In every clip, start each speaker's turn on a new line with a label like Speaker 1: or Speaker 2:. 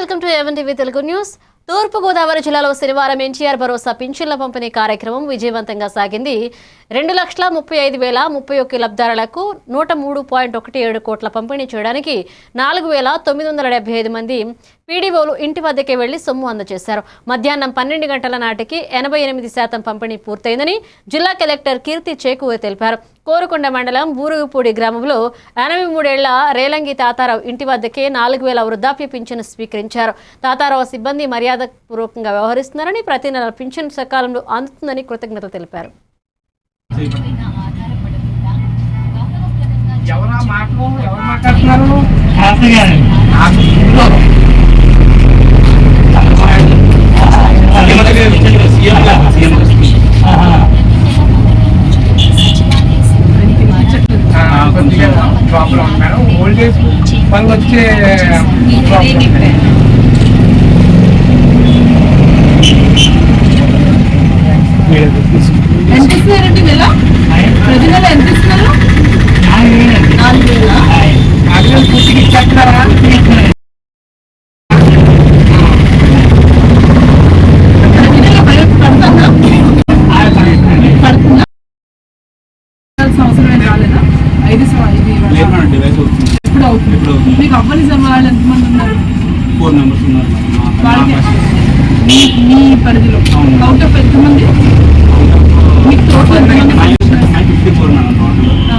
Speaker 1: Welcome to A1 TV Telugu news. తూర్పు గోదావరి జిల్లాలో శనివారం ఎన్టీఆర్ భరోసా పింఛన్ల పంపిణీ కార్యక్రమం విజయవంతంగా సాగింది. 2,35,031 లబ్ధిదారులకు 103.17 కోట్ల పంపిణీ చేయడానికి 4,975 మంది పీడీఓలు ఇంటి వద్దకే వెళ్లి సొమ్ము అందజేశారు. మధ్యాహ్నం 12 గంటల నాటికి 88% పంపిణీ పూర్తయిందని జిల్లా కలెక్టర్ కీర్తి చేకూరి తెలిపారు. కోరుకొండ మండలం బూరుగుపూడి గ్రామంలో 83 ఏళ్ల రేలంగి తాతారావు ఇంటి వద్దకే 4,000 వృద్ధాప్య పింఛను స్వీకరించారు. తాతారావు సిబ్బంది మర్యాదపూర్వకంగా వ్యవహరిస్తున్నారని, ప్రతి నెల పింఛను సకాలంలో అందుతుందని కృతజ్ఞతలు తెలిపారు.
Speaker 2: ఓల్డేజ్ వాళ్ళకి వచ్చే
Speaker 3: ఎంత ఇస్తున్నారండి నెల? ప్రతి నెల ఎంత ఇస్తున్నారు?
Speaker 2: 4,000 పూర్తికి ఇచ్చేస్తున్నారా?
Speaker 3: సంవత్సరం రాలేదా? 5 ఎప్పుడు అవుతుంది? మీకు అవ్వని వాళ్ళు ఎంతమంది ఉన్నారు?
Speaker 4: 4 మెంబర్స్ ఉన్నారు.
Speaker 3: మీ పరిధిలో అవుట్ ఆఫ్ ఎంతమంది? మీకు టోటల్ ఎంతమంది?
Speaker 4: 54 మేడం.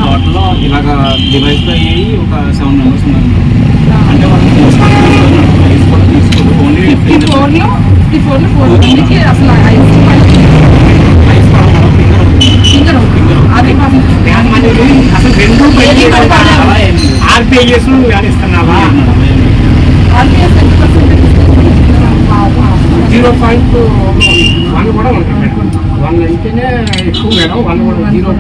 Speaker 4: టోటల్లో ఇలాగ డివైస్ అయ్యి ఒక 7 మెంబర్స్ ఉన్నారు. అంటే వాళ్ళు తీసుకోరు. ఓన్లీ
Speaker 3: 54లో 4 మందికి అసలు ఫింగర్ అవుతుంది. అదే
Speaker 2: అసలు 2 ఆర్పిఐఎస్ ఇస్తున్నావా?
Speaker 3: ఆర్పిఎస్ ఎంత పర్సెంటేజ్?
Speaker 2: 0.1 కూడా ఉంటుంది మేడం. 1 అయితేనే ఎక్కువ మేడం. 1 కూడా 0.